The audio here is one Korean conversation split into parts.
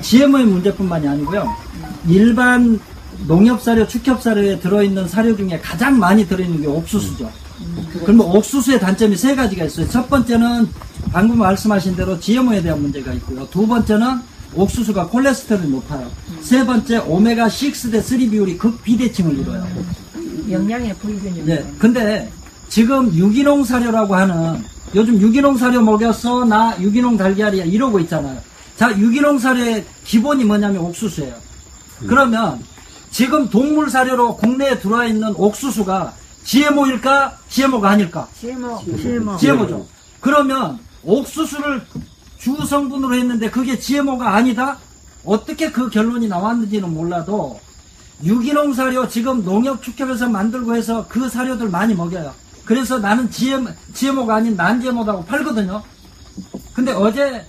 GMO의 문제뿐만이 아니고요. 일반 농협사료, 축협사료에 들어있는 사료 중에 가장 많이 들어있는 게 옥수수죠. 그러면 옥수수의 단점이 세 가지가 있어요. 첫 번째는 방금 말씀하신 대로 GMO에 대한 문제가 있고요. 두 번째는 옥수수가 콜레스테롤이 높아요. 세 번째, 오메가6 대 3 비율이 극비대칭을 이뤄요. 영양의 불균형. 네. 근데 지금 유기농 사료라고 하는, 요즘 유기농 사료 먹였어, 나 유기농 달걀이야, 이러고 있잖아요. 자, 유기농 사료의 기본이 뭐냐면 옥수수예요. 그러면 지금 동물 사료로 국내에 들어와 있는 옥수수가 GMO일까? GMO가 아닐까? GMO죠. 그러면 옥수수를 주 성분으로 했는데 그게 GMO가 아니다? 어떻게 그 결론이 나왔는지는 몰라도 유기농 사료 지금 농협 축협에서 만들고 해서 그 사료들 많이 먹여요. 그래서 나는 GMO가 아닌 난 GMO라고 팔거든요. 근데 어제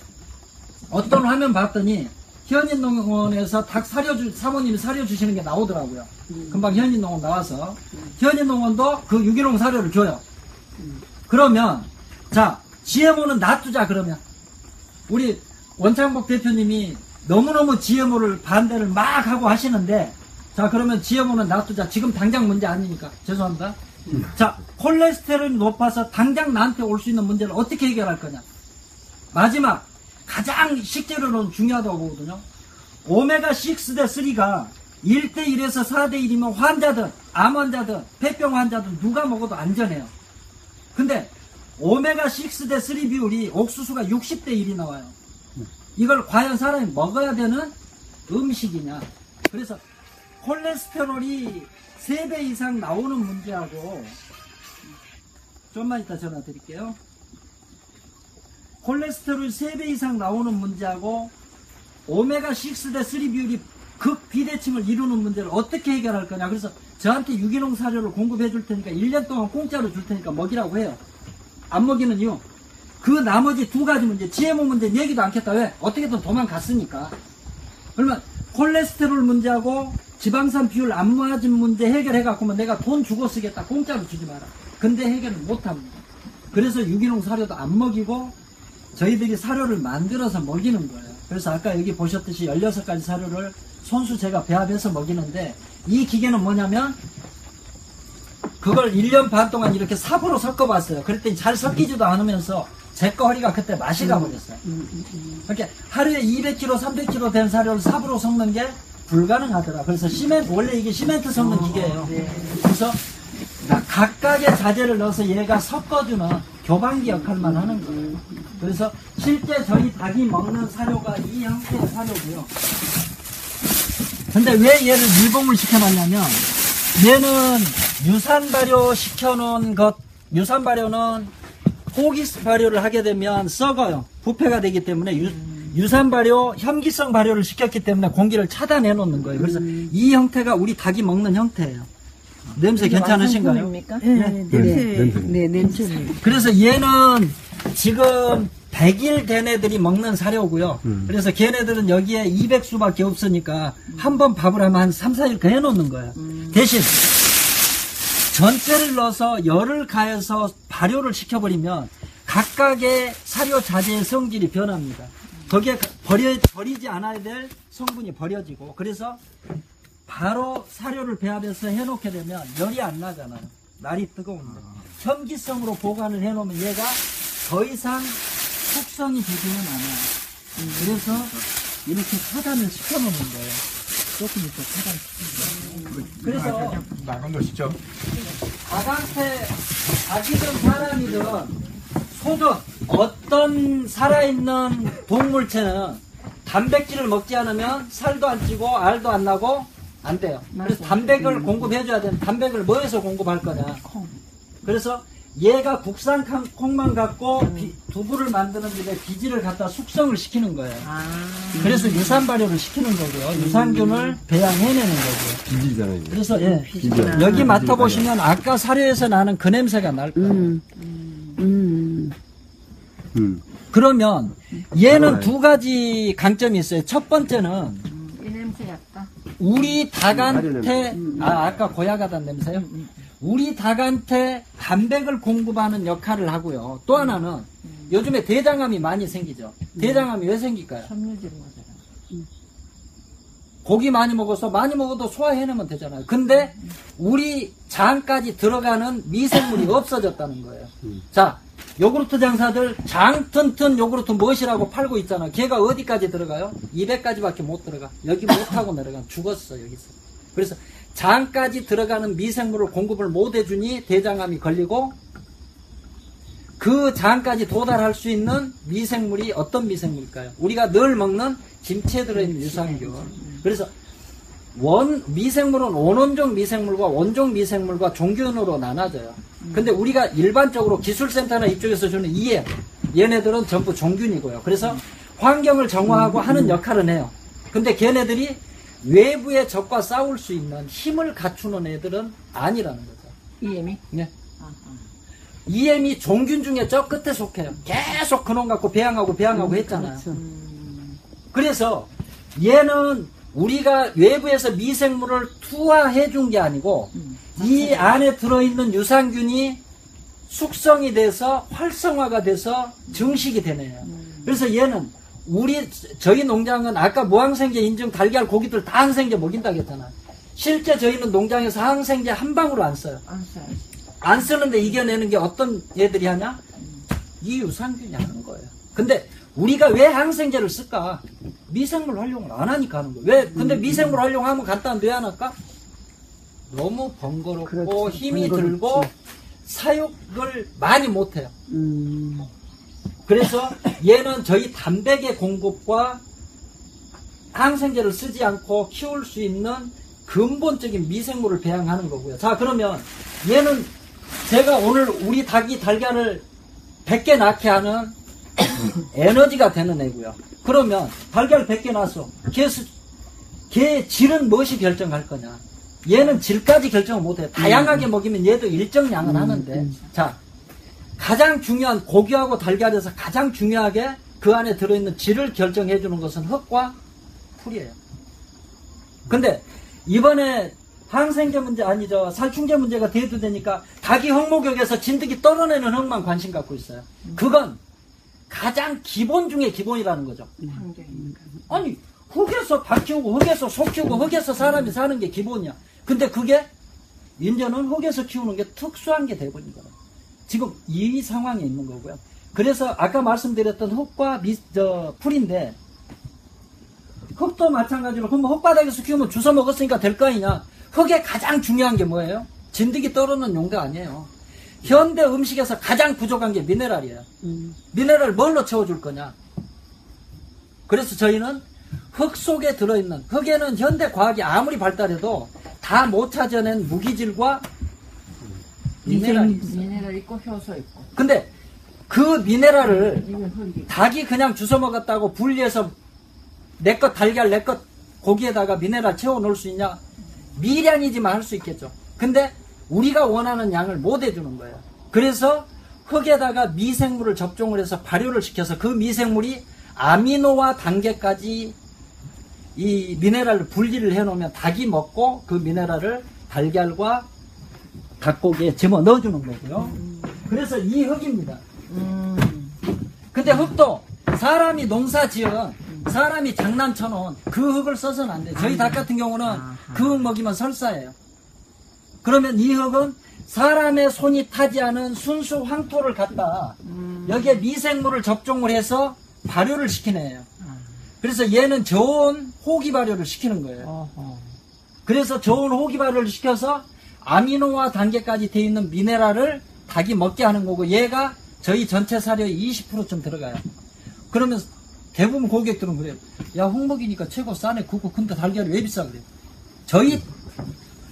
어떤 화면 봤더니 현인농원에서 닭 사모님이 사료 주시는 게 나오더라고요. 금방 현인농원 나와서. 현인농원도 그 유기농 사료를 줘요. 그러면, 자, GMO는 놔두자, 그러면. 우리 원창복 대표님이 너무너무 GMO를 반대를 막 하고 하시는데, 자, 그러면 GMO는 놔두자. 지금 당장 문제 아니니까. 죄송합니다. 자, 콜레스테롤이 높아서 당장 나한테 올 수 있는 문제를 어떻게 해결할 거냐. 마지막. 가장 식재료로는 중요하다고 보거든요. 오메가6 대 3가 1대1에서 4대1이면 환자든, 암 환자든, 폐병 환자든 누가 먹어도 안전해요. 근데 오메가6 대 3 비율이 옥수수가 60대 1이 나와요. 이걸 과연 사람이 먹어야 되는 음식이냐. 그래서 콜레스테롤이 3배 이상 나오는 문제하고, 좀만 이따 전화 드릴게요. 콜레스테롤이 3배 이상 나오는 문제하고 오메가6 대 3 비율이 극비대칭을 이루는 문제를 어떻게 해결할 거냐. 그래서 저한테 유기농 사료를 공급해 줄 테니까 1년 동안 공짜로 줄 테니까 먹이라고 해요. 안 먹이는 이유, 그 나머지 두 가지 문제, GMO 문제는 얘기도 않겠다. 왜? 어떻게든 도망갔으니까. 그러면 콜레스테롤 문제하고 지방산 비율 안 맞은 문제 해결해 갖고는 내가 돈 주고 쓰겠다. 공짜로 주지 마라. 근데 해결을 못합니다. 그래서 유기농 사료도 안 먹이고 저희들이 사료를 만들어서 먹이는 거예요. 그래서 아까 여기 보셨듯이 16가지 사료를 손수 제가 배합해서 먹이는데, 이 기계는 뭐냐면 그걸 1년 반 동안 이렇게 삽으로 섞어봤어요. 그랬더니 잘 섞이지도 않으면서 제 거 허리가 그때 맛이 가버렸어요. 이렇게 하루에 200kg, 300kg 된 사료를 삽으로 섞는 게 불가능하더라. 그래서 원래 이게 시멘트 섞는 기계예요. 그래서 각각의 자재를 넣어서 얘가 섞어주는 교반기 역할만 하는 거예요. 그래서 실제 저희 닭이 먹는 사료가 이 형태의 사료고요. 근데 왜 얘를 밀봉을 시켜놨냐면, 얘는 유산 발효 시켜놓은 것, 유산 발효는 호기 발효를 하게 되면 썩어요. 부패가 되기 때문에 유산 발효, 혐기성 발효를 시켰기 때문에 공기를 차단해 놓는 거예요. 그래서 이 형태가 우리 닭이 먹는 형태예요. 냄새 괜찮으신가요? 네, 냄새. 그래서 얘는 지금 100일 된 애들이 먹는 사료고요. 그래서 걔네들은 여기에 200수밖에 없으니까 한 번 밥을 하면 한 3, 4일 그 해놓는 거예요. 대신 전체를 넣어서 열을 가해서 발효를 시켜버리면 각각의 사료 자재의 성질이 변합니다. 거기에 버리지 않아야 될 성분이 버려지고, 그래서 바로 사료를 배합해서 해놓게 되면 열이 안 나잖아요. 날이 뜨거운데. 혐기성으로 보관을 해놓으면 얘가 더 이상 숙성이 되지는 않아요. 그래서 이렇게 차단을 시켜놓는 거예요. 조금 이따 차단시키는 거예요. 그래서 나간 것이죠. 닭한테 닭이든 사람이든 소든 어떤 살아있는 동물체는 단백질을 먹지 않으면 살도 안 찌고 알도 안 나고 안 돼요. 그래서 단백을 공급해줘야 되는, 단백을 뭐에서 공급할 거냐. 그래서 얘가 국산 콩만 갖고 두부를 만드는 집에 비지를 갖다 숙성을 시키는 거예요. 그래서 유산 발효를 시키는 거고요. 유산균을 배양해내는 거고요. 비지잖아요. 그래서 여기 맡아보시면 아까 사료에서 나는 그 냄새가 날 거예요. 그러면 얘는 두 가지 강점이 있어요. 첫 번째는 우리 닭한테, 아까 고약하다는 냄새요? 우리 닭한테 단백을 공급하는 역할을 하고요. 또 하나는 요즘에 대장암이 많이 생기죠. 대장암이 왜 생길까요? 고기 많이 먹어서 많이 먹어도 소화해내면 되잖아요. 근데 우리 장까지 들어가는 미생물이 없어졌다는 거예요. 자, 요구르트 장사들 장 튼튼 요구르트 무엇이라고 팔고 있잖아. 걔가 어디까지 들어가요? 200까지밖에 못 들어가. 여기 못하고 내려가. 죽었어 여기서. 그래서 장까지 들어가는 미생물을 공급을 못 해주니 대장암이 걸리고, 그 장까지 도달할 수 있는 미생물이 어떤 미생물일까요? 우리가 늘 먹는 김치에 들어있는 유산균. 그래서 미생물은 원원종 미생물과 원종 미생물과 종균으로 나눠져요. 근데 우리가 일반적으로 기술센터나 이쪽에서 주는 EM, 얘네들은 전부 종균이고요. 그래서 환경을 정화하고 하는 역할은 해요. 근데 걔네들이 외부의 적과 싸울 수 있는 힘을 갖추는 애들은 아니라는 거죠. EM이? 네. EM이 종균 중에 저 끝에 속해요. 계속 근원 갖고 배양하고 했잖아요. 그래서 얘는 우리가 외부에서 미생물을 투하해 준 게 아니고 이 안에 들어있는 유산균이 숙성이 돼서 활성화가 돼서 증식이 되네요. 그래서 얘는 저희 농장은 아까 무항생제 인증 달걀 고기들 다 항생제 먹인다고 했잖아요. 실제 저희는 농장에서 항생제 한 방울도 안 써요. 안 써요. 안 쓰는데 이겨내는 게 어떤 애들이 하냐? 이 유산균이 하는 거예요. 근데 우리가 왜 항생제를 쓸까? 미생물 활용을 안 하니까 하는 거예요. 왜? 근데 미생물 활용하면 간단한데 왜 안 할까? 너무 번거롭고 그렇죠. 힘이 번거롭지. 들고 사육을 많이 못해요. 그래서 얘는 저희 단백의 공급과 항생제를 쓰지 않고 키울 수 있는 근본적인 미생물을 배양하는 거고요. 자, 그러면 얘는 제가 오늘 우리 닭이 달걀을 100개 낳게 하는 에너지가 되는 애고요. 그러면 달걀 100개 낳았어. 걔 질은 무엇이 결정할 거냐? 얘는 질까지 결정을 못해요. 다양하게 먹이면 얘도 일정 양은 하는데. 자, 가장 중요한 고기하고 달걀에서 가장 중요하게 그 안에 들어있는 질을 결정해 주는 것은 흙과 풀이에요. 근데 이번에 항생제 문제 아니죠. 살충제 문제가 대두되니까 닭이 흙목욕에서 진드기 떨어내는 흙만 관심 갖고 있어요. 그건 가장 기본 중에 기본이라는 거죠. 아니, 흙에서 닭 키우고 흙에서 소 키우고 흙에서 사람이 사는 게 기본이야. 근데 그게 이제는 흙에서 키우는 게 특수한 게 돼버린 거예요. 지금 이 상황에 있는 거고요. 그래서 아까 말씀드렸던 흙과 풀인데, 흙도 마찬가지로 그럼 흙바닥에서 키우면 주워 먹었으니까 될 거 아니냐. 흙에 가장 중요한 게 뭐예요? 진드기 떨어는 용도 아니에요. 현대 음식에서 가장 부족한 게 미네랄이에요. 미네랄 뭘로 채워줄 거냐. 그래서 저희는 흙 속에 들어있는, 흙에는 현대 과학이 아무리 발달해도 다 못 찾아낸 무기질과 미네랄이 있어요. 미네랄 있고 효소 있고. 근데 그 미네랄을 이건 흙이. 닭이 그냥 주워 먹었다고 분리해서 내 것 달걀, 내 것 고기에다가 미네랄 채워 놓을 수 있냐? 미량이지만 할 수 있겠죠. 근데 우리가 원하는 양을 못 해주는 거예요. 그래서 흙에다가 미생물을 접종을 해서 발효를 시켜서 그 미생물이 아미노와 단계까지 이 미네랄을 분리를 해 놓으면 닭이 먹고 그 미네랄을 달걀과 닭고기에 집어 넣어주는 거고요. 그래서 이 흙입니다. 근데 흙도 사람이 농사 지은, 사람이 장난 쳐놓은 그 흙을 써서는 안 돼요. 저희 닭 같은 경우는 그 흙 먹이면 설사예요. 그러면 이 흙은 사람의 손이 타지 않은 순수 황토를 갖다 여기에 미생물을 접종을 해서 발효를 시키는 애예요. 그래서 얘는 저온 호기 발효를 시키는 거예요. 그래서 저온 호기 발효를 시켜서 아미노와 단계까지 되어 있는 미네랄을 닭이 먹게 하는 거고, 얘가 저희 전체 사료의 20%쯤 들어가요. 그러면 대부분 고객들은 그래요. 야, 흙 먹이니까 최고 싸네. 그거 근데 달걀이 왜 비싸 그래요? 저희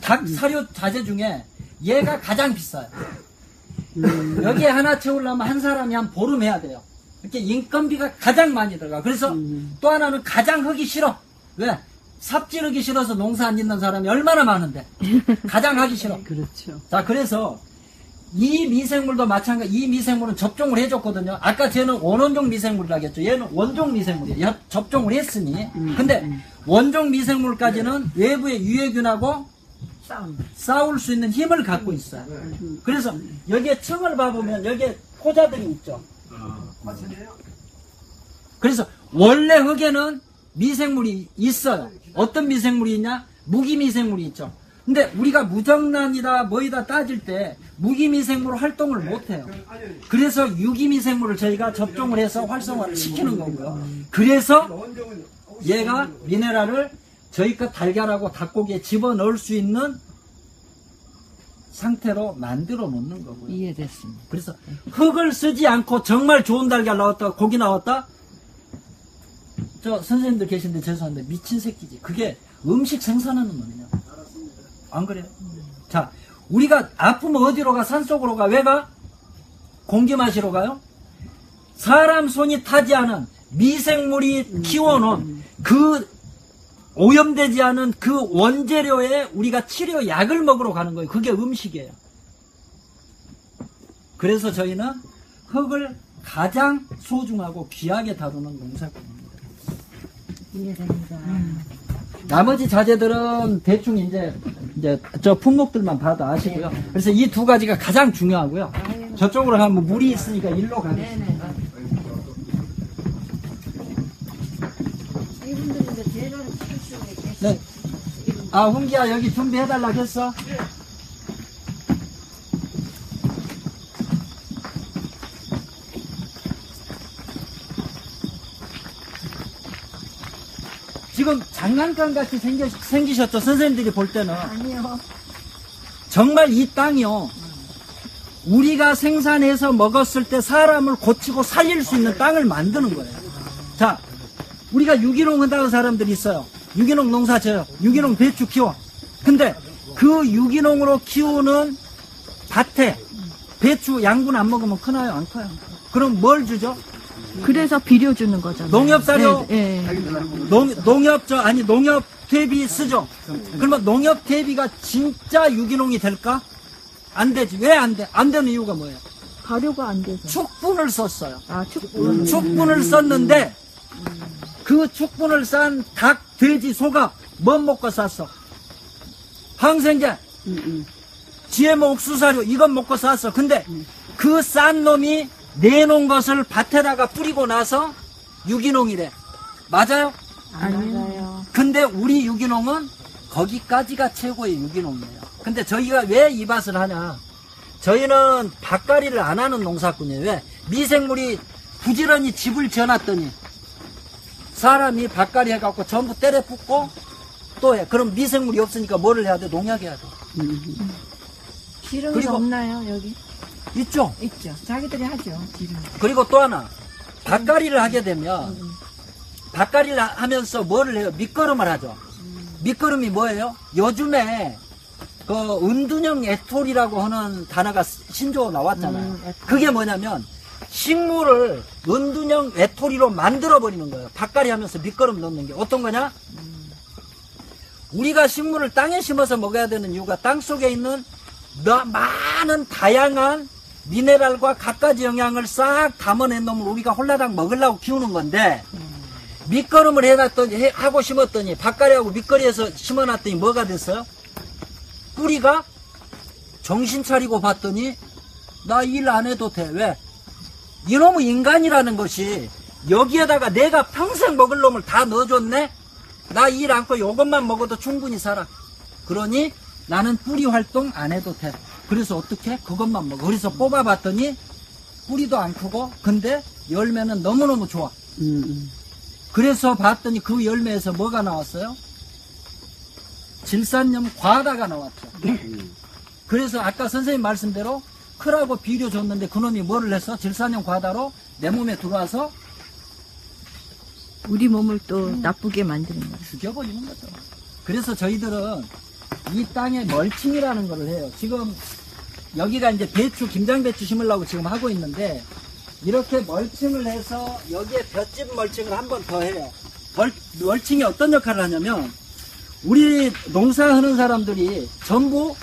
닭 사료 자재 중에 얘가 가장 비싸요. 여기에 하나 채우려면 한 사람이 한 보름 해야 돼요. 이렇게 인건비가 가장 많이 들어가. 그래서 또 하나는 가장 하기 싫어. 왜? 삽질하기 싫어서 농사 안 짓는 사람이 얼마나 많은데. 가장 하기 싫어. 그렇죠. 자, 그래서 이 미생물도 마찬가지. 이 미생물은 접종을 해줬거든요. 아까 쟤는 원원종 미생물이라고 했죠. 얘는 원종 미생물이에요. 접종을 했으니. 근데 원종 미생물까지는 외부의 유해균하고 싸울 수 있는 힘을 갖고 있어요. 그래서 여기에 층을 봐보면 여기에 포자들이 있죠. 그래서 원래 흙에는 미생물이 있어요. 어떤 미생물이 있냐? 무기미생물이 있죠. 근데 우리가 무정란이다 뭐이다 따질 때 무기미생물 활동을 못해요. 그래서 유기미생물을 저희가 접종을 해서 활성화를 시키는 거고요. 그래서 얘가 미네랄을 저희 것 달걀하고 닭고기에 집어넣을 수 있는 상태로 만들어 놓는 거고요. 이해됐습니다. 그래서 흙을 쓰지 않고 정말 좋은 달걀 나왔다, 고기 나왔다? 저 선생님들 계신데 죄송한데 미친 새끼지. 그게 음식 생산하는 놈이냐. 안 그래요? 자, 우리가 아프면 어디로 가? 산속으로 가. 왜 가? 공기 마시러 가요? 사람 손이 타지 않은 미생물이 키워놓은 그 오염되지 않은 그 원재료에 우리가 치료약을 먹으러 가는 거예요. 그게 음식이에요. 그래서 저희는 흙을 가장 소중하고 귀하게 다루는 농사꾼입니다. 이해됩니다. 나머지 자재들은 대충 이제 저 품목들만 봐도 아시고요. 그래서 이 두 가지가 가장 중요하고요. 저쪽으로 가면 물이 있으니까 일로 가겠습니다. 이분들은 이제 재료를 필수하게 계시. 네. 아, 훈기야 여기 준비해달라고 했어? 지금 장난감 같이 생기셨죠? 선생님들이 볼 때는. 아니요. 정말 이 땅이요. 우리가 생산해서 먹었을 때 사람을 고치고 살릴 수 있는 땅을 만드는 거예요. 자, 우리가 유기농 한다는 사람들이 있어요. 유기농 농사 져요. 유기농 배추 키워. 근데 그 유기농으로 키우는 밭에 배추 양분 안 먹으면 크나요? 안 커요? 그럼 뭘 주죠? 그래서 비료 주는 거잖아요. 농협사료? 네, 네. 농협 대비 쓰죠? 그러면 농협 대비가 진짜 유기농이 될까? 안 되지. 왜 안 돼? 안 되는 이유가 뭐예요? 발효가 안 돼서. 축분을 썼어요. 아, 축분. 축분을 썼는데 그 축분을 싼 닭, 돼지, 소가 뭐 먹고 쌌어? 항생제, GMO 옥수사료 이건 먹고 쌌어. 근데 그 싼 놈이 내놓은 것을 밭에다가 뿌리고 나서 유기농이래. 맞아요? 아니요. 근데 우리 유기농은 거기까지가 최고의 유기농이에요. 근데 저희가 왜 이 밭을 하냐? 저희는 밭갈이를 안 하는 농사꾼이에요. 왜? 미생물이 부지런히 집을 지어놨더니 사람이 밭갈이 해갖고 전부 때려 붓고 또 해. 그럼 미생물이 없으니까 뭐를 해야 돼? 농약해야 돼. 기름이 그리고- 없나요, 여기? 있죠? 있죠. 자기들이 하죠, 기름. 그리고 또 하나. 밭갈이를 하게 되면 밭갈이를 하면서 뭐를 해요? 밑거름을 하죠. 밑거름이 뭐예요? 요즘에 그 은둔형 에톨이라고 하는 단어가 신조어 나왔잖아요. 에톨. 그게 뭐냐면 식물을 은둔형 에톨이로 만들어 버리는 거예요. 밭갈이 하면서 밑거름 넣는 게 어떤 거냐? 우리가 식물을 땅에 심어서 먹어야 되는 이유가 땅 속에 있는 많은 다양한 미네랄과 갖가지 영양을 싹 담아낸 놈을 우리가 홀라당 먹으려고 키우는 건데 밑거름을 해놨더니 하고 심었더니 밭갈이하고 밑거리에서 심어놨더니 뭐가 됐어요? 뿌리가 정신 차리고 봤더니 나 일 안 해도 돼. 왜? 이놈의 인간이라는 것이 여기에다가 내가 평생 먹을 놈을 다 넣어줬네? 나 일 않고 요것만 먹어도 충분히 살아. 그러니 나는 뿌리 활동 안 해도 돼. 그래서 어떻게? 그것만 먹어. 그래서 뽑아봤더니 뿌리도 안 크고 근데 열매는 너무너무 좋아. 그래서 봤더니 그 열매에서 뭐가 나왔어요? 질산염 과다가 나왔죠. 그래서 아까 선생님 말씀대로 크라고 비료 줬는데 그놈이 뭐를 했어? 질산염 과다로 내 몸에 들어와서 우리 몸을 또 나쁘게 만드는 거예요. 죽여버리는 거죠. 그래서 저희들은 이 땅에 멀칭이라는 걸 해요. 지금 여기가 이제 배추, 김장배추 심으려고 지금 하고 있는데 이렇게 멀칭을 해서 여기에 볏짚 멀칭을 한 번 더 해요. 멀칭이 어떤 역할을 하냐면 우리 농사하는 사람들이 전부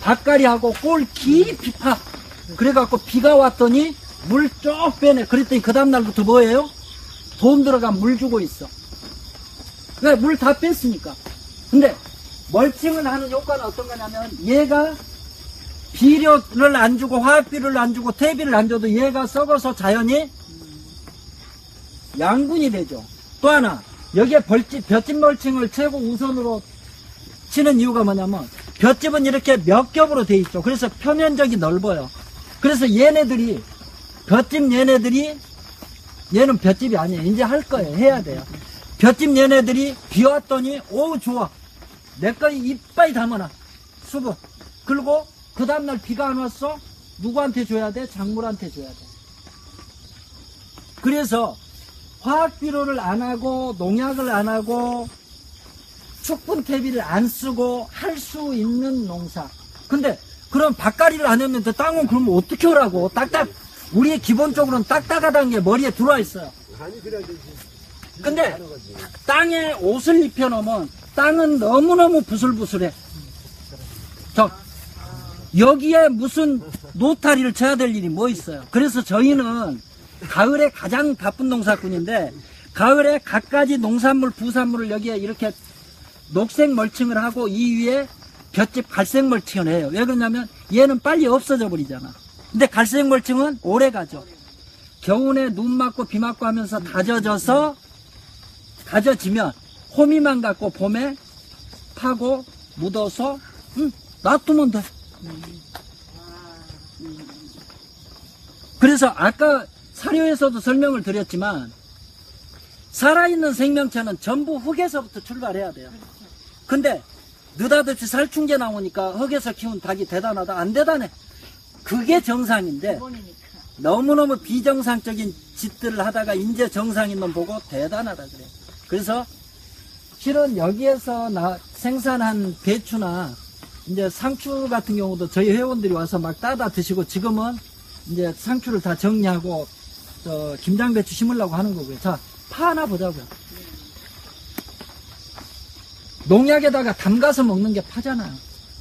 밭갈이하고 꼴 깊이 파. 그래갖고 비가 왔더니 물 쭉 빼내. 그랬더니 그 다음날부터 뭐예요? 돈 들어간 물 주고 있어. 왜? 물 다 뺐으니까. 근데 멀칭을 하는 효과는 어떤 거냐면 얘가 비료를 안 주고 화학비료를 안 주고 퇴비를 안 줘도 얘가 썩어서 자연히 양분이 되죠. 또 하나, 여기에 볏짚 멀칭을 최고 우선으로 치는 이유가 뭐냐면, 볏짚은 이렇게 몇 겹으로 돼 있죠. 그래서 표면적이 넓어요. 그래서 얘네들이, 얘는 볏짚이 아니에요. 이제 할 거예요. 해야 돼요. 볏짚 얘네들이 비 왔더니, 오, 좋아. 내 거에 이빨이 담아놔. 수분. 그리고 그 다음날 비가 안 왔어? 누구한테 줘야 돼? 작물한테 줘야 돼. 그래서 화학 비료를 안 하고 농약을 안 하고 축분 퇴비를 안 쓰고 할 수 있는 농사. 근데 그럼 밭갈이를 안 했는데 땅은 그러면 어떻게 하라고? 우리 기본적으로는 딱딱하다는 게 머리에 들어와 있어요. 근데 땅에 옷을 입혀놓으면 땅은 너무너무 부슬부슬해. 여기에 무슨 노타리를 쳐야 될 일이 뭐 있어요. 그래서 저희는 가을에 가장 바쁜 농사꾼인데, 가을에 갖가지 농산물, 부산물을 여기에 이렇게 녹색 멀칭을 하고 이 위에 볏짚 갈색 멀칭을 해요. 왜 그러냐면 얘는 빨리 없어져 버리잖아. 근데 갈색 멀칭은 오래 가죠. 겨울에 눈 맞고 비 맞고 하면서 다져지면 호미만 갖고 봄에 파고 묻어서 놔두면 돼. 그래서 아까 사료에서도 설명을 드렸지만, 살아있는 생명체는 전부 흙에서부터 출발해야 돼요. 근데 느닷없이 살충제 나오니까 흙에서 키운 닭이 대단하다? 안 대단해. 그게 정상인데 너무너무 비정상적인 짓들을 하다가 이제 정상인 놈 보고 대단하다 그래. 그래서 실은 여기에서 생산한 배추나 이제 상추 같은 경우도 저희 회원들이 와서 막 따다 드시고, 지금은 이제 상추를 다 정리하고 김장배추 심으려고 하는 거고요. 자, 파 하나 보자고요. 농약에다가 담가서 먹는 게 파잖아요.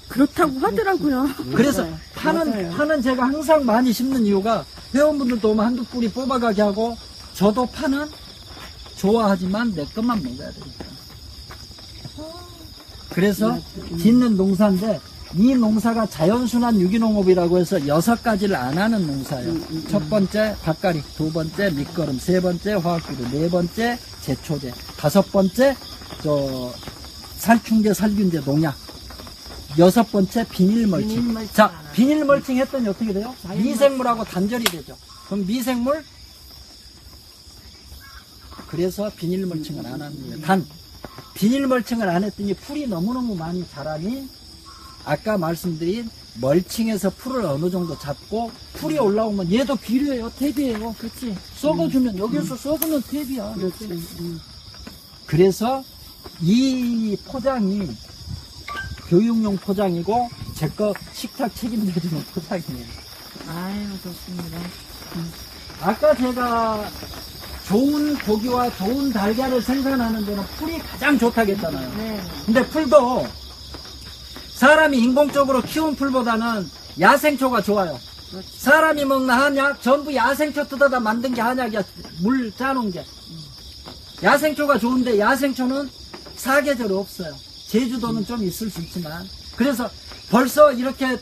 그렇다고 하더라고요. 그래서 맞아요. 파는 제가 항상 많이 심는 이유가, 회원분들도 오면 한두 뿌리 뽑아가게 하고, 저도 파는 좋아하지만 내 것만 먹어야 되니까. 그래서 짓는 농사인데, 이 농사가 자연순환 유기농업이라고 해서 6가지를 안 하는 농사예요. 첫 번째 밭갈이, 두 번째 밑거름, 세 번째 화학비료, 네 번째 제초제, 다섯 번째 살충제, 살균제, 농약, 여섯 번째 비닐 멀칭. 자, 비닐 멀칭 했더니 어떻게 돼요? 미생물하고 단절이 되죠. 그럼 미생물, 그래서 비닐 멀칭을 안 하는 거예요. 단 비닐 멀칭을 안 했더니 풀이 너무너무 많이 자라니, 아까 말씀드린 멀칭에서 풀을 어느 정도 잡고, 풀이 올라오면 얘도 비료예요, 퇴비예요. 그렇지. 썩어주면 여기서 썩으면 퇴비야. 그렇지. 그래서 이 포장이 교육용 포장이고, 제 거 식탁 책임져주는 포장이에요. 아유, 좋습니다. 아까 제가 좋은 고기와 좋은 달걀을 생산하는 데는 풀이 가장 좋다고 했잖아요. 네. 근데 풀도 사람이 인공적으로 키운 풀보다는 야생초가 좋아요. 사람이 먹는 한약 전부 야생초 뜯어다 만든 게 한약이야. 물 짜놓은 게. 야생초가 좋은데 야생초는 사계절이 없어요. 제주도는 좀 있을 수 있지만. 그래서 벌써 이렇게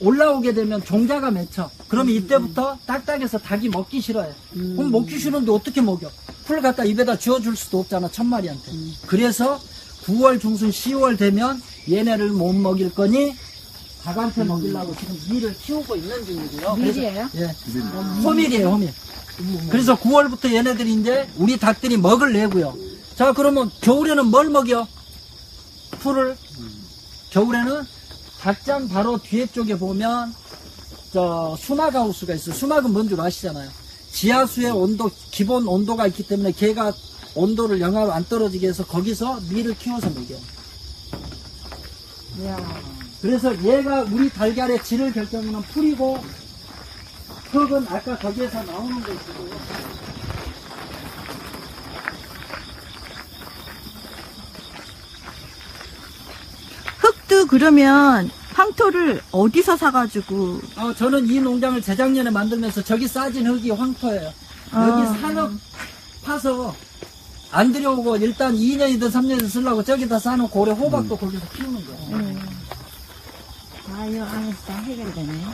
올라오게 되면 종자가 맺혀. 그러면 이때부터 딱딱해서 닭이 먹기 싫어요. 그럼 먹기 싫은데 어떻게 먹여? 풀 갖다 입에다 쥐어줄 수도 없잖아, 1000마리한테. 그래서 9월 중순 10월 되면 얘네를 못 먹일 거니 닭한테 먹이려고 지금 밀을 키우고 있는 중이고요. 밀이에요? 그래서, 예. 호밀이에요, 호밀. 그래서 9월부터 얘네들이 이제 우리 닭들이 먹을 내고요. 자, 그러면 겨울에는 뭘 먹여? 풀을. 겨울에는 닭장 바로 뒤에 쪽에 보면 수막 하우스가 있어요. 수막은 뭔 줄 아시잖아요. 지하수의 온도, 기본 온도가 있기 때문에 걔가 온도를 영하로 안 떨어지게 해서 거기서 밀을 키워서 먹여요. 이야. 그래서 얘가 우리 달걀의 질을 결정하는 풀이고, 흙은 아까 거기에서 나오는 것이고요. 흙도 그러면 황토를 어디서 사가지고? 저는 이 농장을 재작년에 만들면서 저기 싸진 흙이 황토예요. 여기 산흙 파서 안 들여오고 일단 2년이든 3년이든 쓰려고 저기다 싸놓고 올해 호박도 거기서 키우는 거예요. 아유, 다 해결되네.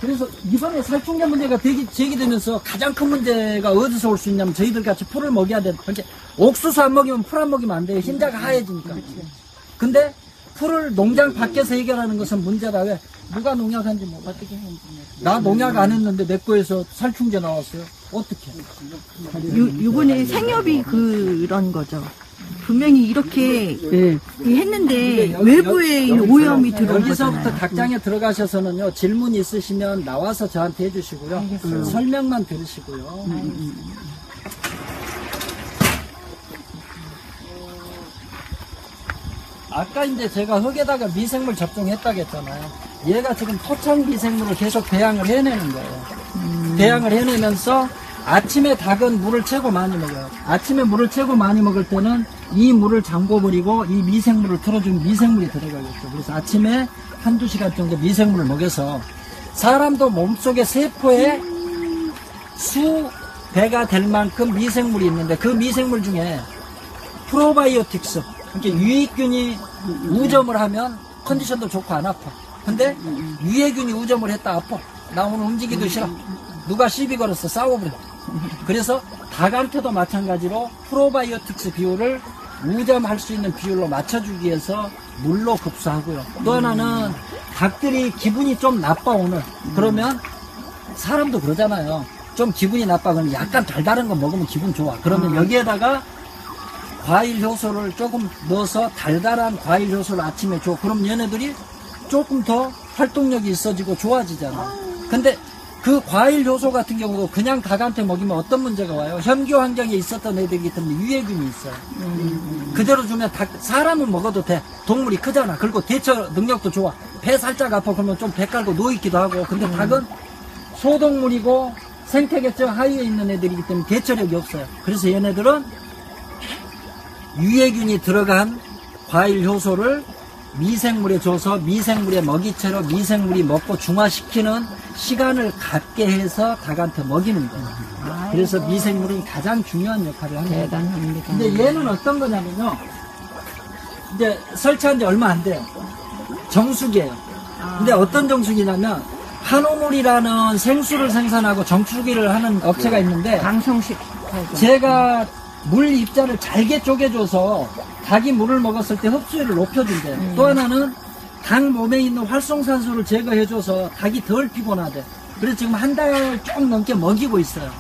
그래서 이번에 살충제 문제가 제기되면서 가장 큰 문제가 어디서 올 수 있냐면 저희들 같이 풀을 먹여야 돼. 그렇게 옥수수 안 먹이면 풀 안 먹이면 안 돼요. 흰자가 하얘지니까. 근데 풀을 농장 밖에서 해결하는 것은 문제다. 왜? 누가 농약한지 뭐 어떻게 했는지. 나 농약 안 했는데 내 거에서 살충제 나왔어요. 어떻게? 요번에 생협이 그런 거죠. 분명히 이렇게 했는데 외부에 오염이 들어온 여기서부터 거잖아요. 닭장에 들어가셔서는요, 질문 있으시면 나와서 저한테 해주시고요. 설명만 들으시고요. 아까 이제 제가 흙에다가 미생물 접종했다고 했잖아요. 얘가 지금 토착 미생물을 계속 배양을 해내는 거예요. 배양을 해내면서 아침에 닭은 물을 최고 많이 먹어요. 아침에 물을 최고 많이 먹을 때는 이 물을 잠궈버리고 이 미생물을 틀어주면 미생물이 들어가겠죠. 그래서 아침에 한두 시간 정도 미생물을 먹여서 사람도 몸속에 세포에 수배가 될 만큼 미생물이 있는데 그 미생물 중에 프로바이오틱스, 그러니까 유익균이 우점을 하면 컨디션도 좋고 안 아파. 근데 유해균이 우점을 했다 아파. 나 오늘 움직이기도 싫어. 누가 시비 걸었어. 싸워버려. 그래서 닭한테도 마찬가지로 프로바이오틱스 비율을 우점할 수 있는 비율로 맞춰주기 위해서 물로 급수하고요. 또 하나는 닭들이 기분이 좀 나빠 오늘. 그러면 사람도 그러잖아요. 좀 기분이 나빠. 그러면 약간 달달한 거 먹으면 기분 좋아. 그러면 여기에다가 과일 효소를 조금 넣어서 달달한 과일 효소를 아침에 줘. 그럼 얘네들이 조금 더 활동력이 있어지고 좋아지잖아. 근데 그 과일 효소 같은 경우도 그냥 닭한테 먹이면 어떤 문제가 와요? 현교 환경에 있었던 애들이기 때문에 유해균이 있어요. 그대로 주면 사람은 먹어도 돼. 동물이 크잖아. 그리고 대처 능력도 좋아. 배 살짝 아파 그러면 좀 배 깔고 누워있기도 하고. 근데 닭은 소동물이고 생태계적 하위에 있는 애들이기 때문에 대처력이 없어요. 그래서 얘네들은 유해균이 들어간 과일 효소를 미생물에 줘서 미생물의 먹이채로 미생물이 먹고 중화시키는 시간을 갖게 해서 닭한테 먹이는 거예요. 그래서 미생물이 가장 중요한 역할을 합니다. 대단합니다. 근데 얘는 어떤 거냐면요. 이제 설치한 지 얼마 안 돼요. 정수기예요. 근데 어떤 정수기냐면 한우물이라는 생수를 생산하고 정수기를 하는 업체가 있는데 방송식 제가 물 입자를 잘게 쪼개줘서 닭이 물을 먹었을 때 흡수율을 높여준대요. 또 하나는 닭 몸에 있는 활성산소를 제거해줘서 닭이 덜 피곤하대. 그래서 지금 한 달 좀 넘게 먹이고 있어요.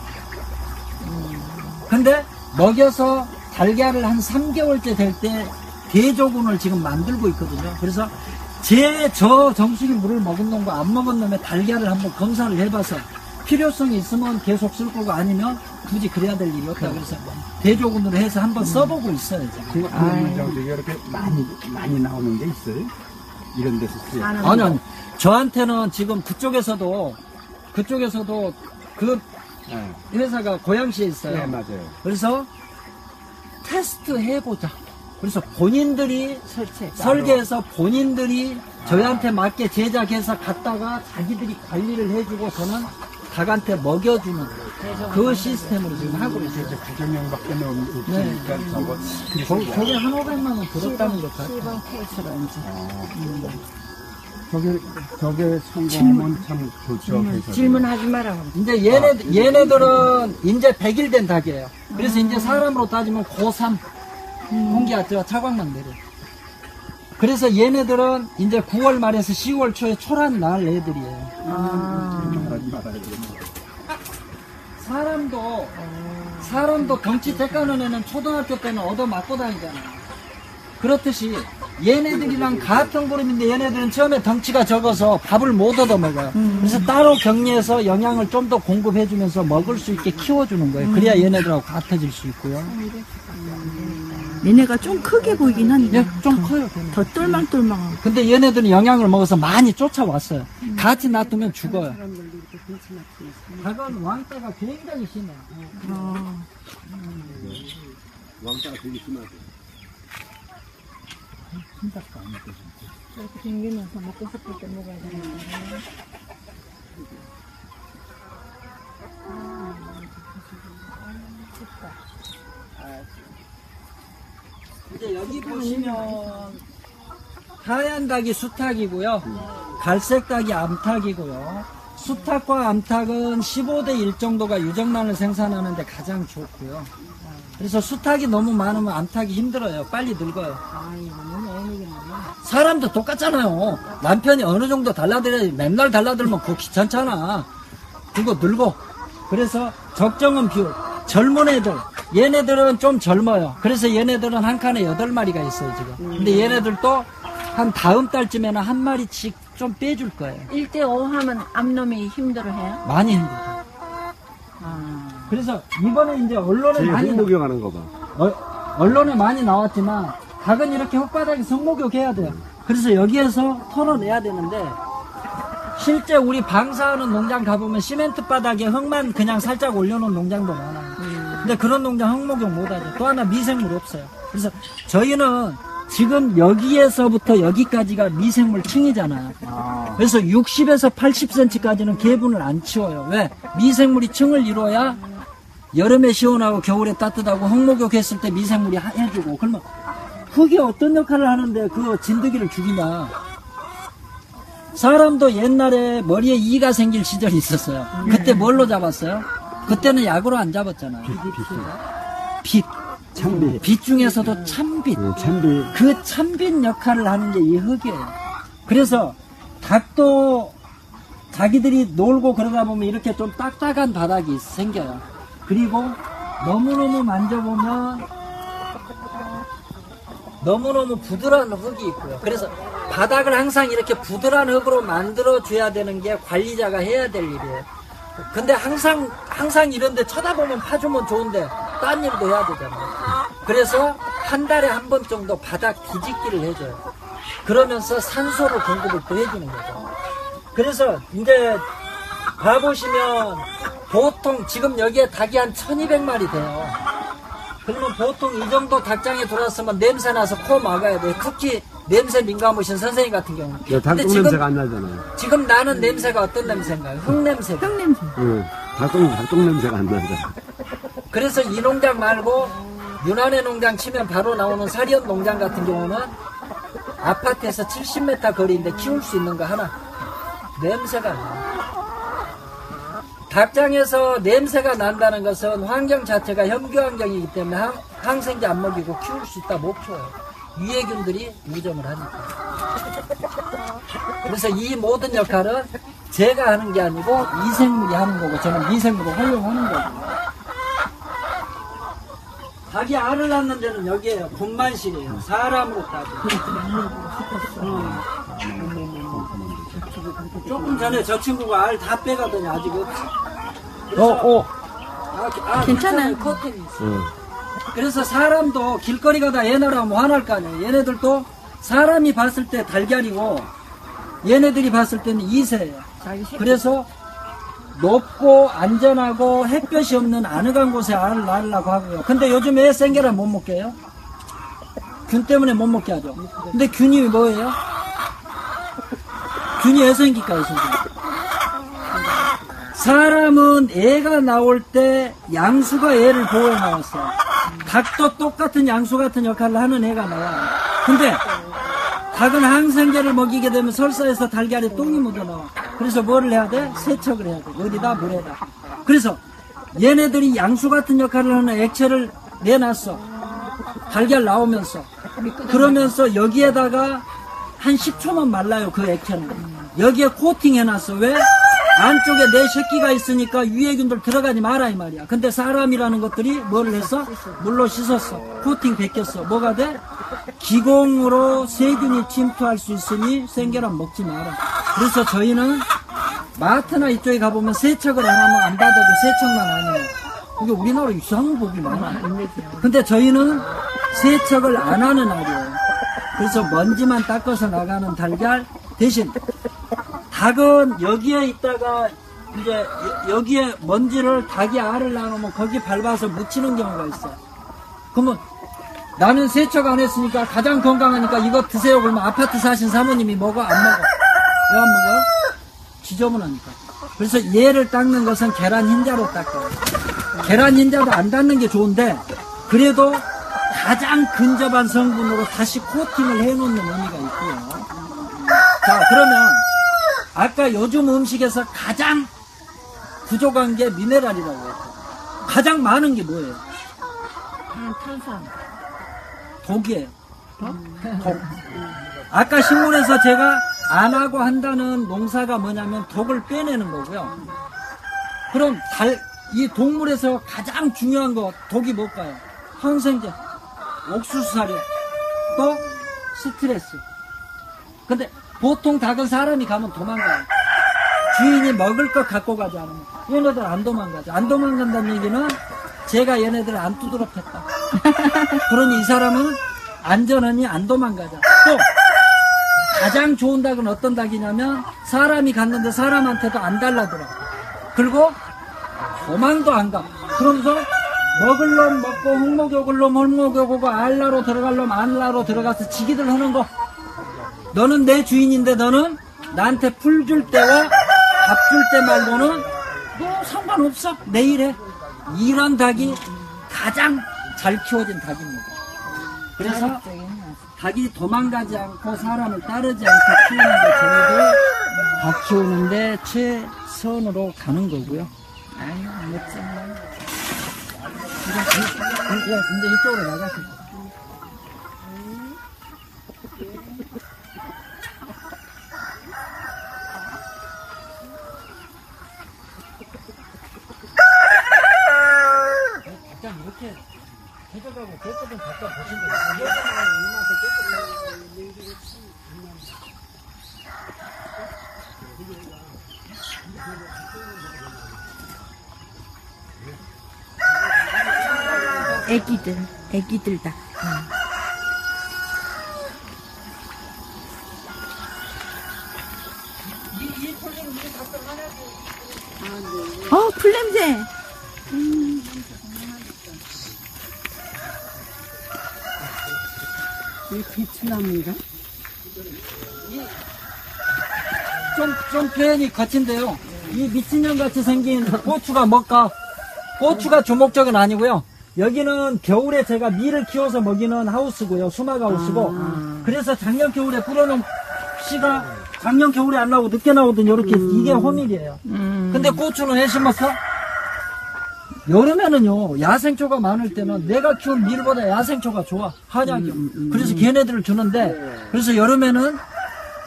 근데 먹여서 달걀을 한 3개월째 될 때 대조군을 지금 만들고 있거든요. 그래서 저 정수기 물을 먹은 놈과 안 먹은 놈의 달걀을 한번 검사를 해봐서 필요성이 있으면 계속 쓸 거고 아니면 굳이 그래야 될 일이 없다. 그래서 대조군으로 해서 한번 써보고 있어요. 지금 정수기가 이렇게 많이 나오는 게 있어요? 이런 데서 쓰여. 아니. 저한테는 지금 그쪽에서도 그 네. 회사가 고양시에 있어요. 네, 맞아요. 그래서 테스트 해보자. 그래서 본인들이 설치. 설계해서 본인들이 저희한테 맞게 제작해서 갖다가 자기들이 관리를 해주고 저는 닭한테 먹여주는 그 시스템으로 지금 하고 있어요. 9명밖에 없으니까 저게 한 500만 원 들었다는 것 같아요. 시범 케이스로 이제. 저게 성공하면 참 좋죠. 회사도. 질문하지 마라. 이제 얘네들은 이제 100일 된 닭이에요. 그래서 이제 사람으로 따지면 고3 홍기아트가 차광만 내려. 그래서 얘네들은 이제 9월 말에서 10월 초에 초란 날 애들이에요. 말하지 말아야 되겠네. 사람도 덩치 대가는 애는 초등학교 때는 얻어 맞고 다니잖아요. 그렇듯이 얘네들이랑 같은 그룹인데 얘네들은 처음에 덩치가 적어서 밥을 못 얻어 먹어요. 그래서 따로 격리해서 영양을 좀 더 공급해주면서 먹을 수 있게 키워주는 거예요. 그래야 얘네들하고 같아질 수 있고요. 얘네가 좀 크게 보이긴 한데 예, 좀 커요. 더 똘망똘망하고. 근데 얘네들은 영양을 먹어서 많이 쫓아왔어요. 같이 놔두면 죽어요. 닭은 왕따가 굉장히 심해요. 왕따가 되게 심하죠. 이렇게 생기면서 먹고 싶을 때 먹어야 되는데. 이제 여기 보시면 하얀 닭이 수탉이고요. 갈색 닭이 암탉이고요. 수탉과 암탉은 15대 1 정도가 유정란을 생산하는데 가장 좋고요. 그래서 수탉이 너무 많으면 암탉이 힘들어요. 빨리 늙어요. 사람도 똑같잖아요. 남편이 어느 정도 달라들어야지. 맨날 달라들면 그거 귀찮잖아. 그거 늙어. 그래서 적정한 비율. 젊은 애들, 얘네들은 좀 젊어요. 그래서 얘네들은 한 칸에 8마리가 있어요, 지금. 근데 얘네들도 한 다음 달쯤에는 한 마리씩 좀 빼줄 거예요. 1대5 하면 암놈이 힘들어해요? 많이 힘들어요. 그래서 이번에 이제 언론에 제일 많이 목욕하는 거 봐. 언론에 많이 나왔지만 닭은 이렇게 흙바닥에 성목욕해야 돼요. 그래서 여기에서 털어내야 되는데 실제 우리 방사하는 농장 가보면 시멘트 바닥에 흙만 그냥 살짝 올려놓은 농장도 많아요. 근데 그런 농장 흙목욕 못하죠. 또 하나 미생물 없어요. 그래서 저희는 지금 여기에서부터 여기까지가 미생물 층이잖아요. 그래서 60에서 80cm까지는 개분을 안 치워요. 왜? 미생물이 층을 이루어야 여름에 시원하고 겨울에 따뜻하고 흙목욕했을 때 미생물이 해주고. 그러면 흙이 어떤 역할을 하는데 그 진드기를 죽이냐. 사람도 옛날에 머리에 이가 생길 시절이 있었어요. 그때 뭘로 잡았어요? 그때는 약으로 안 잡았잖아요. 빛. 참비. 빛 중에서도 참빛. 참비. 그 참빛 역할을 하는 게 이 흙이에요. 그래서 닭도 자기들이 놀고 그러다 보면 이렇게 좀 딱딱한 바닥이 생겨요. 그리고 너무너무 만져보면 너무너무 부드러운 흙이 있고요. 그래서 바닥을 항상 이렇게 부드러운 흙으로 만들어줘야 되는 게 관리자가 해야 될 일이에요. 근데 항상 이런데 쳐다보면 파주면 좋은데 딴 일도 해야 되잖아요. 그래서 한 달에 한 번 정도 바닥 뒤집기를 해줘요. 그러면서 산소를 공급을 또 해주는 거죠. 그래서 이제 봐보시면 보통 지금 여기에 닭이 한 1200마리 돼요. 그러면 보통 이 정도 닭장에 들어왔으면 냄새 나서 코 막아야 돼요. 특히 냄새 민감하신 선생님 같은 경우는. 닭똥 냄새가 안 나잖아요. 지금 나는 냄새가 어떤 냄새인가요? 흙 냄새. 흙 냄새. 응. 닭똥 냄새가 안 나잖아. 그래서 이 농장 말고 윤안의 농장 치면 바로 나오는 사리온 농장 같은 경우는 아파트에서 70m 거리인데 키울 수 있는 거 하나. 냄새가 나요. 닭장에서 냄새가 난다는 것은 환경 자체가 혐규 환경이기 때문에 항생제 안 먹이고 키울 수 있다 못 키워요. 유해균들이 유점을 하니까. 그래서 이 모든 역할은 제가 하는 게 아니고 미생물이 하는 거고 저는 미생물을 활용하는 거고. 닭이 알을 낳는 데는 여기에요. 분만실이에요. 사람으로 따지면. 조금 전에 저 친구가 알 다 빼가더니 아직 없지. 괜찮아요. 커튼이 있어. 그래서 사람도 길거리 가다 얘네를 하면 화날 거 아니에요. 얘네들도 사람이 봤을 때 달걀이고 얘네들이 봤을 때는 이새예요. 그래서 높고 안전하고 햇볕이 없는 아늑한 곳에 알을 낳으려고 하고요. 근데 요즘 왜 생계를 못 먹게 해요? 균 때문에 못 먹게 하죠. 근데 균이 뭐예요? 균이 왜 생길까요, 선생님? 사람은 애가 나올 때 양수가 애를 보호해 나왔어요. 닭도 똑같은 양수 같은 역할을 하는 애가 나와요. 근데 닭은 항생제를 먹이게 되면 설사에서 달걀에 똥이 묻어나와. 그래서 뭐를 해야 돼? 세척을 해야 돼. 어디다? 물에다. 그래서 얘네들이 양수 같은 역할을 하는 액체를 내놨어. 달걀 나오면서. 그러면서 여기에다가 한 10초만 말라요, 그 액체는. 여기에 코팅 해놨어. 왜? 안쪽에 내 새끼가 있으니까 유해균들 들어가지 마라 이 말이야. 근데 사람이라는 것들이 뭐를 했어? 물로 씻었어. 코팅 벗겼어. 뭐가 돼? 기공으로 세균이 침투할 수 있으니 생계란 먹지 마라. 그래서 저희는 마트나 이쪽에 가보면 세척을 안 하면 안 받아도 세척만 아니에요. 이게 우리나라 이상한 법이 많아. 근데 저희는 세척을 안 하는 알이에요. 그래서 먼지만 닦아서 나가는 달걀 대신 닭은 여기에 있다가 이제 여기에 먼지를 닭이 알을 낳으면 거기 밟아서 묻히는 경우가 있어요. 그러면 나는 세척 안 했으니까 가장 건강하니까 이거 드세요. 그러면 아파트 사신 사모님이 먹어? 안 먹어? 왜 안 먹어? 지저분하니까. 그래서 얘를 닦는 것은 계란 흰자로 닦아요. 계란 흰자도 안 닦는 게 좋은데 그래도 가장 근접한 성분으로 다시 코팅을 해놓는 의미가 있고요. 자, 그러면 아까 요즘 음식에서 가장 부족한 게 미네랄이라고 했죠. 가장 많은 게 뭐예요? 탄산. 독이에요. 독. 아까 신문에서 제가 안 하고 한다는 농사가 뭐냐면 독을 빼내는 거고요. 그럼 이 동물에서 가장 중요한 거 독이 뭘까요? 항생제, 옥수수 사료, 또 스트레스. 근데 보통 닭은 사람이 가면 도망가요. 주인이 먹을 것 갖고 가지 않으면 얘네들 안 도망가죠. 안 도망간다는 얘기는 제가 얘네들을 안 두드러 팼다. 그러니 이 사람은 안전하니 안 도망가죠. 또 가장 좋은 닭은 어떤 닭이냐면 사람이 갔는데 사람한테도 안 달라들어. 그리고 도망도 안 가. 그러면서 먹을 놈 먹고 흙목욕을 놈 흙목욕하고 알라로 들어갈 놈 알라로 들어가서 지기들 하는 거. 너는 내 주인인데 너는 나한테 풀 줄 때와 밥 줄 때 말고는 뭐 상관없어. 내일 해. 이런 닭이 가장 잘 키워진 닭입니다. 그래서 닭이 도망가지 않고 사람을 따르지 않고 키우는 게 저희들 닭 키우는데 최선으로 가는 거고요. 아유, 멋지네. 이제 이쪽으로 나가세요. 약간 이렇게 해적하고 개급은 바꿔 보신다. 애기들 다. 풀 냄새. 이 비추나무인가? 좀 표현이 거친데요. 이 미친년 같이 생긴 고추가 뭘까? 고추가 주목적은 아니고요. 여기는 겨울에 제가 밀을 키워서 먹이는 하우스고요. 수막 하우스고. 그래서 작년 겨울에 뿌려놓은 씨가 작년 겨울에 안 나오고 늦게 나오던 이렇게 이게 호밀이에요. 근데 고추는 왜 심었어? 여름에는요, 야생초가 많을 때는 내가 키운 밀보다 야생초가 좋아. 한약이요. 그래서 걔네들을 주는데, 그래서 여름에는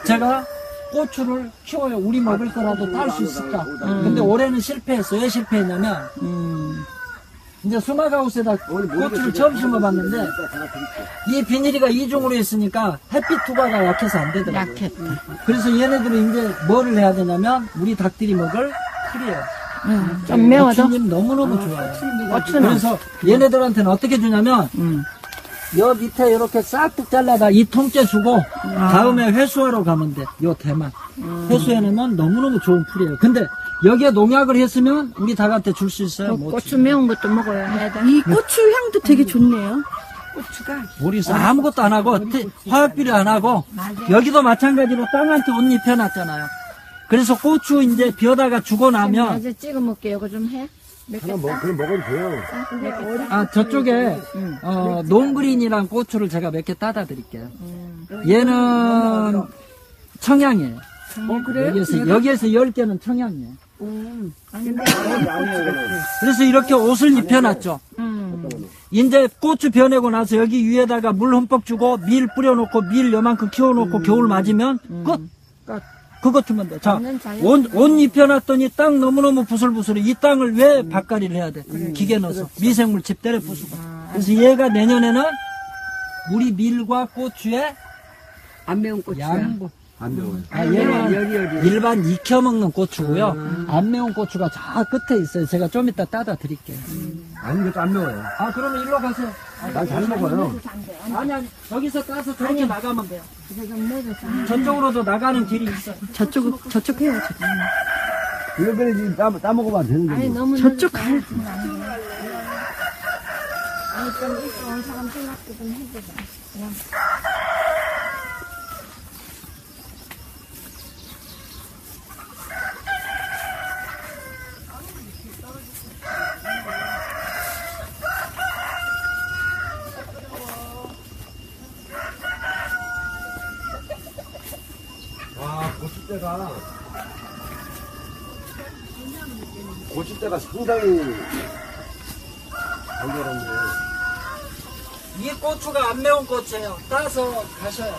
제가 고추를 키워요. 우리 먹을 거라도 딸 수 있을까. 근데 올해는 실패했어. 왜 실패했냐면, 이제 수막하우스에다 고추를 처음 심어봤는데, 이 비닐이가 이중으로 있으니까 햇빛 투과가 약해서 안 되더라고요. 그래서 얘네들은 이제 뭐를 해야 되냐면, 우리 닭들이 먹을 풀이에요. 좀 매워도? 고추님 너무너무 좋아요. 그래서 얘네들한테는 어떻게 주냐면, 여 밑에 이렇게 싹둑 잘라다 이 통째 주고, 다음에 회수하러 가면 돼. 요 대만. 회수해내면 너무너무 좋은 풀이에요. 근데 여기에 농약을 했으면 우리 닭한테 줄 수 있어요? 못 고추 매운 것도 먹어야 해. 이 고추 향도 되게 좋네요. 고추가. 우리 아무것도 안 하고 화학비료 안 하고 여기도 마찬가지로 땅한테 옷 입혀놨잖아요. 그래서 고추 이제 비어다가 주고 나면 이제 찍어 먹게 이거 좀 해. 그럼 먹어도 돼요. 저쪽에 농그린이랑 고추를 제가 몇 개 따다 드릴게요. 얘는 청양이에요. 그래요? 여기에서 10개는 청양이에요. 그래서 이렇게 옷을 입혀놨죠. 이제 고추 베어내고 나서 여기 위에다가 물 흠뻑 주고 밀 뿌려놓고 밀 요만큼 키워놓고 겨울 맞으면 끝. 그것 주면 돼. 자, 옷 입혀놨더니 땅 너무너무 부슬부슬해. 이 땅을 왜 밭갈이를 해야 돼? 기계 넣어서. 미생물 집 때려 부수고. 그래서 얘가 내년에는 우리 밀과 고추에 안 매운 고추야. 양보. 안 매워요. 얘는 일반 익혀 먹는 고추고요. 안 매운 고추가 저 끝에 있어요. 제가 좀 이따 따다 드릴게요. 아니, 이것도 안 매워요. 그러면 일로 가세요. 난 잘 먹어요. 아니, 여기서 따서 저렇게 나가면 돼요. 저쪽으로도 나가는 길이 있어요. 저쪽 해요. 이거를 지금 따먹으면 안 되는 거예요. 너무 저쪽 가요. 아니, 좀 이따 온 사람 생각도 좀 해줘봐. 그냥. 와, 고추대가 고추대가 상당히 달달한데. 이 고추가 안 매운 고추예요. 따서 가셔요.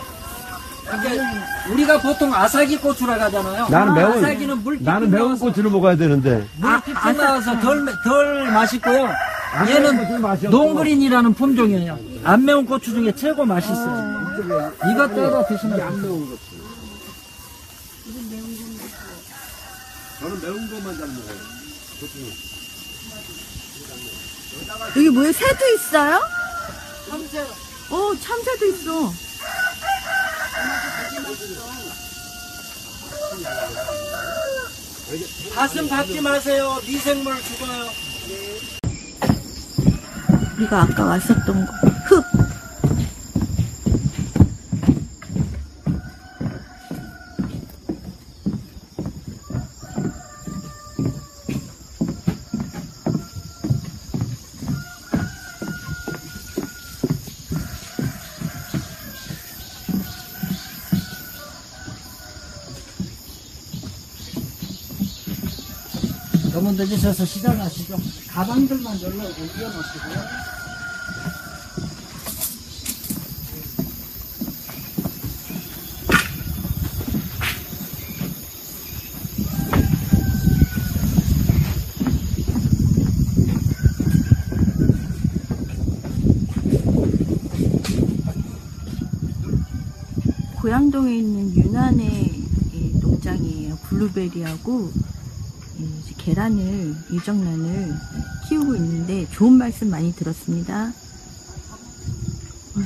이게 우리가 보통 아사기 고추라고 하잖아요. 아사기는 물기 나는 매운 고추를 먹어야 되는데. 물기 나와서 덜 맛있고요. 얘는 농그린이라는 품종이에요. 안 매운 고추 중에 최고 맛있어요. 이거 따라 드시면 안 매운 고추. 저는 매운 것만 잘 먹어요. 여기 뭐예요? 새도 있어요? 참새. 참새도 있어. 가슴 받지 마세요. 미생물 죽어요. 우리가 아까 왔었던 거. 흙. 너무 늦으셔서 시작하시죠. 가방들만 열로 올려놓으시고요. 고양동에 있는 유난의 농장이에요. 블루베리하고 이제 계란을, 유정란을 키우고 있는데 좋은 말씀 많이 들었습니다.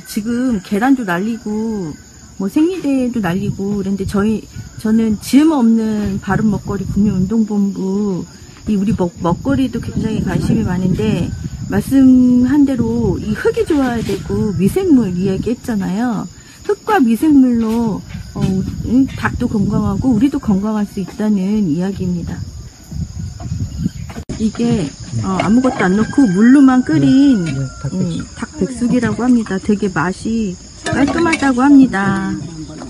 지금 계란도 날리고 뭐 생리대도 날리고 그런데 저는 지음 없는 바른 먹거리 국민운동본부 우리 먹거리도 굉장히 관심이 많은데 말씀한 대로 이 흙이 좋아야 되고 미생물 이야기했잖아요. 흙과 미생물로 닭도 건강하고 우리도 건강할 수 있다는 이야기입니다. 이게 아무것도 안 넣고 물로만 끓인 닭백숙이라고 합니다. 되게 맛이 깔끔하다고 합니다.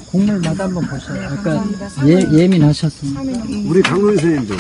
국물 맛 한번 보세요. 약간 예민하셨습니다. 우리 강론 선생님도.